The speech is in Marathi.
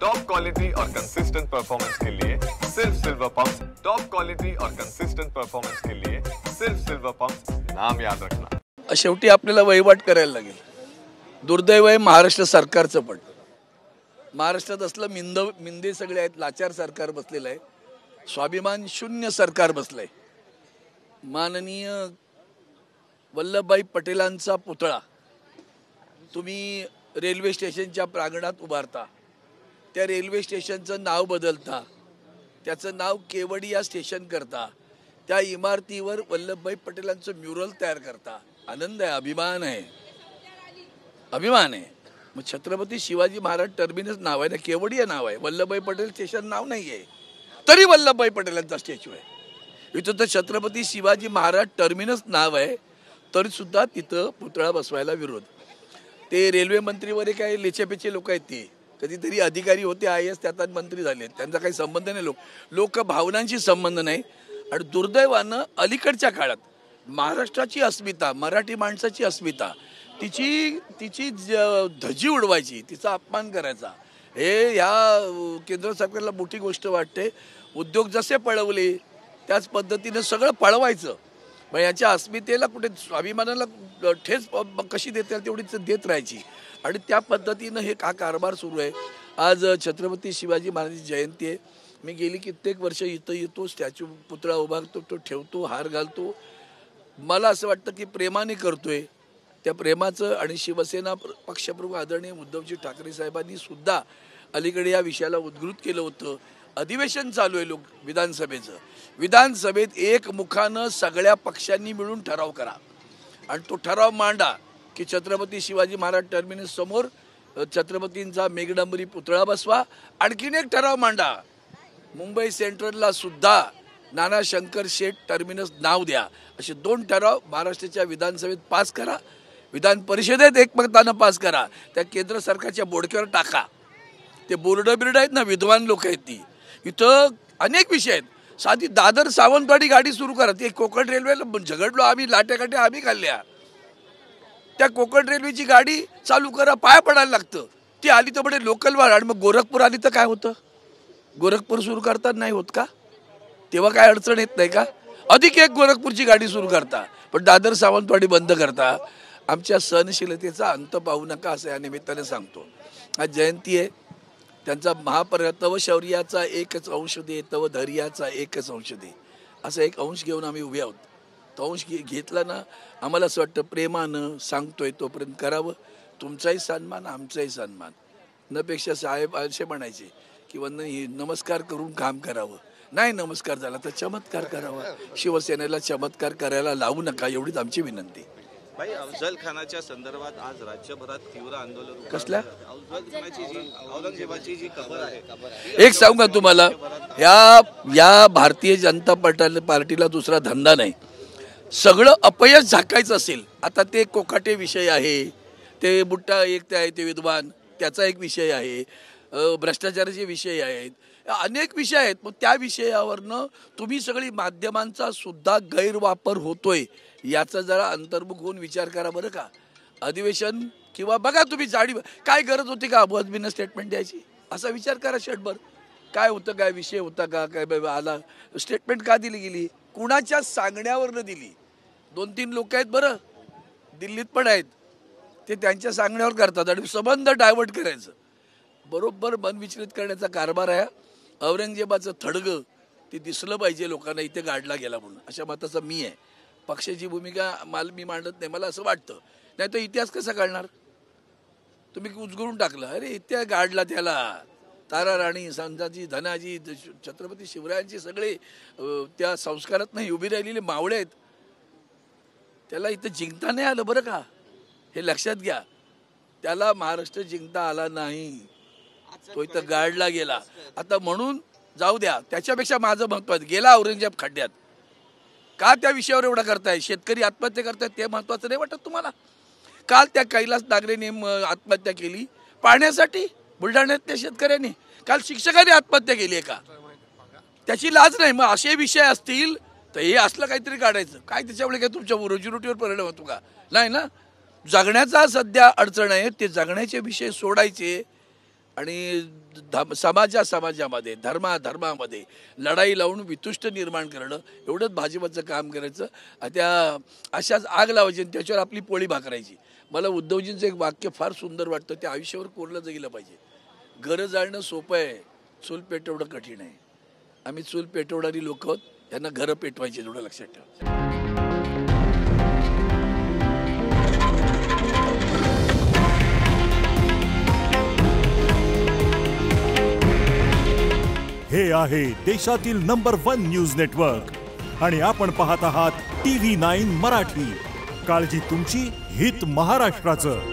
टॉप क्वालिटी और कंसिस्टेंट परफॉर्मेंस के लिए सिर्फ सिल्वर पंप्स। टॉप क्वालिटी और कंसिस्टेंट परफॉर्मेंस के लिए सिर्फ सिल्वर पंप्स, नाम याद रखना। शेवटी आपल्याला वहिवाट करायला लागेल। दुर्दैव आहे महाराष्ट्र सरकारचं, पण महाराष्ट्रात असलं मिंदे सगळे आहेत, लाचार सरकार बसलेलं आहे, स्वाभिमान शून्य सरकार बसलंय। माननीय वल्लभभाई पटेलांचा पुतळा तुम्ही रेल्वे स्टेशनच्या प्रांगणात उभारता, त्या रेल्वे स्टेशनचं नाव बदलता, त्याचं नाव केवडिया स्टेशन करता, त्या इमारतीवर वल्लभभाई पटेलांचं म्युरल तयार करता। आनंद आहे, अभिमान आहे, अभिमान आहे। मग छत्रपती शिवाजी महाराज टर्मिनस नाव आहे ना, केवडिया नाव आहे, वल्लभभाई पटेल स्टेशन नाव नाही आहे, तरी वल्लभभाई पटेलांचा स्टॅच्यू आहे। इथं तर छत्रपती शिवाजी महाराज टर्मिनस नाव आहे, तरी सुद्धा तिथं पुतळा बसवायला विरोध। ते रेल्वे मंत्री वगैरे काय लेचेपेचे लोक आहेत, ते कधीतरी अधिकारी होते, IAS त्यात मंत्री झाले, त्यांचा काही संबंध नाही, लोक भावनांशी संबंध नाही। आणि दुर्दैवानं अलीकडच्या काळात महाराष्ट्राची अस्मिता, मराठी माणसाची अस्मिता, तिची धजी उडवायची, तिचा अपमान करायचा, हे ह्या केंद्र सरकारला मोठी गोष्ट वाटते। उद्योग जसे पळवले त्याच पद्धतीने सगळं पळवायचं, मग याच्या अस्मितेला कुठे, स्वाभिमानाला ठेच कशी देता येईल तेवढीच देत राहायची, आणि त्या पद्धतीनं हे कारभार सुरू आहे। आज छत्रपती शिवाजी महाराजांची जयंती आहे, मी गेली कित्येक वर्ष इथं येतो, स्टॅच्यू पुतळा उभारतो, तो ठेवतो, हार घालतो। मला असं वाटतं की प्रेमाने करतोय, त्या प्रेमाचं। आणि शिवसेना पक्षप्रमुख आदरणीय उद्धवजी ठाकरे साहेबांनी सुद्धा अलीकडे या विषयाला उद्घृत केलं होतं। अधिवेशन चालू आहे विधानसभेचं, विधानसभेत एकमुखानं सगळ्या पक्षांनी मिळून ठराव करा आणि तो ठराव मांडा की छत्रपती शिवाजी महाराज टर्मिनस समोर छत्रपतींचा मेघडंबरी पुतळा बसवा। आणखीन एक ठराव मांडा, मुंबई सेंट्रलला सुद्धा नाना शंकर शेठ टर्मिनस नाव द्या, असे 2 ठराव महाराष्ट्राच्या विधानसभेत पास करा, विधान परिषदेत एकमतानं पास करा, त्या केंद्र सरकारच्या बोडक्यावर टाका। ते बोर्ड आहेत ना, विद्वान लोक आहेत ती, इथं अनेक विषय आहेत। साधी दादर सावंतवाडी गाडी सुरू करा, ते कोकण रेल्वेला झगडलो आम्ही, लाट्याकाट्या आम्ही खाल्ल्या, त्या कोकण रेल्वेची गाडी चालू करा, पाया पडायला लागतं, ती आली तर बडे लोकल वाढ। आणि मग गोरखपूर आली तर काय होतं, गोरखपूर सुरू करतात नाही होत का, तेव्हा काय अडचण येत नाही का? अधिक एक गोरखपूरची गाडी सुरू करता, पण दादर सावंतवाडी बंद करता। आमच्या सहनशीलतेचा अंत पाहू नका, असं या निमित्ताने सांगतो। आज जयंती आहे, त्यांचा तव शौर्याचा एकच अंश दे, तव धैर्याचा एकच अंश दे, असा एक अंश घेऊन आम्ही उभे आहोत। तो अंश घेतला ना, आम्हाला असं वाटतं प्रेमानं सांगतोय तोपर्यंत करावं, तुमचाही सन्मान आमचाही सन्मान। नपेक्षा साहेब असे म्हणायचे की नमस्कार करून काम करावं, नाही नमस्कार झाला तर चमत्कार करावा, शिवसेनेला चमत्कार करायला लावू नका, एवढीच आमची विनंती। भाई, अफजल खानाच्या संदर्भात आज राज्यभरात तीव्र आंदोलन, कसल्या औरंगजेबाची जी कबर आहे, एक सांगू का तुम्हाला, या भारतीय जनता पार्टीला दुसरा धंदा नाही, सगळं अपयश झाकायचं असेल, आता ते कोकाटे विषय आहे, ते बुट्टा एक आहे, ते विद्वान त्याचा एक विषय आहे, भ्रष्टाचाराचे विषय आहेत, अनेक विषय आहेत, मग त्या विषयावरनं तुम्ही सगळी माध्यमांचा सुद्धा गैरवापर होतोय, याचा जरा अंतर्मुख होऊन विचार करा बरं का। अधिवेशन किंवा बघा तुम्ही जाडी, काय गरज होती का अबोधबिन स्टेटमेंट द्यायची, असा विचार करा शेटभर, काय होतं, काय विषय होता का, काय आला स्टेटमेंट का दिली गेली, कुणाच्या सांगण्यावरनं दिली। 2-3 लोक आहेत बरं, दिल्लीत पण आहेत, ते त्यांच्या सांगण्यावर करतात आणि संबंध डायव्हर्ट करायचं, बरोबर मन विचलित करण्याचा कारभार आहे। औरंगजेबाचं थडगं ते दिसलं पाहिजे लोकांना, इथे गाडला गेला म्हणून, अशा मताचा मी आहे। पक्षाची भूमिका मी मांडत नाही, मला असं वाटतं, नाही तर इतिहास कसा काढणार, तुम्ही उचगरून टाकलं, अरे इतिहास गाडला त्याला, तारा राणी, संताजी, धनाजी, छत्रपती शिवरायांची सगळे त्या संस्कारात नाही उभी राहिलेले मावळे आहेत, त्याला इथं जिंकता नाही आलं बरं का, हे लक्षात घ्या, त्याला महाराष्ट्र जिंकता आला नाही, तो इथं गाडला गेला। आता म्हणून जाऊ द्या, त्याच्यापेक्षा माझं महत्त्वाचं, गेला औरंगजेब खड्ड्यात, का त्या विषयावर एवढा करताय, शेतकरी आत्महत्या करतायत ते महत्त्वाचं नाही वाटत तुम्हाला? काल त्या कैलास नागरेने आत्महत्या केली पाण्यासाठी, बुलढाण्यातल्या शेतकऱ्यांनी, काल शिक्षकांनी आत्महत्या केली आहे का, त्याची लाज नाही? मग असे विषय असतील तर हे असलं काहीतरी काढायचं, काय त्याच्यामुळे काय तुमच्या रोजीरोटीवर परिणाम होतो का? नाही ना, जगण्याचा सध्या अडचण आहे, ते जगण्याचे विषय सोडायचे, आणि समाजामध्ये धर्मामध्ये लढाई लावून वितुष्ट निर्माण करणं एवढंच भाजपचं काम करायचं. त्या अशाच आग लावायची आणि त्याच्यावर आपली पोळी भाकरायची. मला उद्धवजींचं एक वाक्य फार सुंदर वाटतं, ते आयुष्यावर कोरलं गेलं पाहिजे. घरं जाळणं सोपं आहे, चूल पेटवणं कठीण आहे. आम्ही चूल पेटवणारी लोक आहोत, त्यांना घरं पेटवायची, एवढं लक्षात ठेवा. हे आहे देशातील नंबर 1 न्यूज नेटवर्क आणि आपण पाहत आहात TV9 मराठी. काळजी तुमची, हित महाराष्ट्राचं.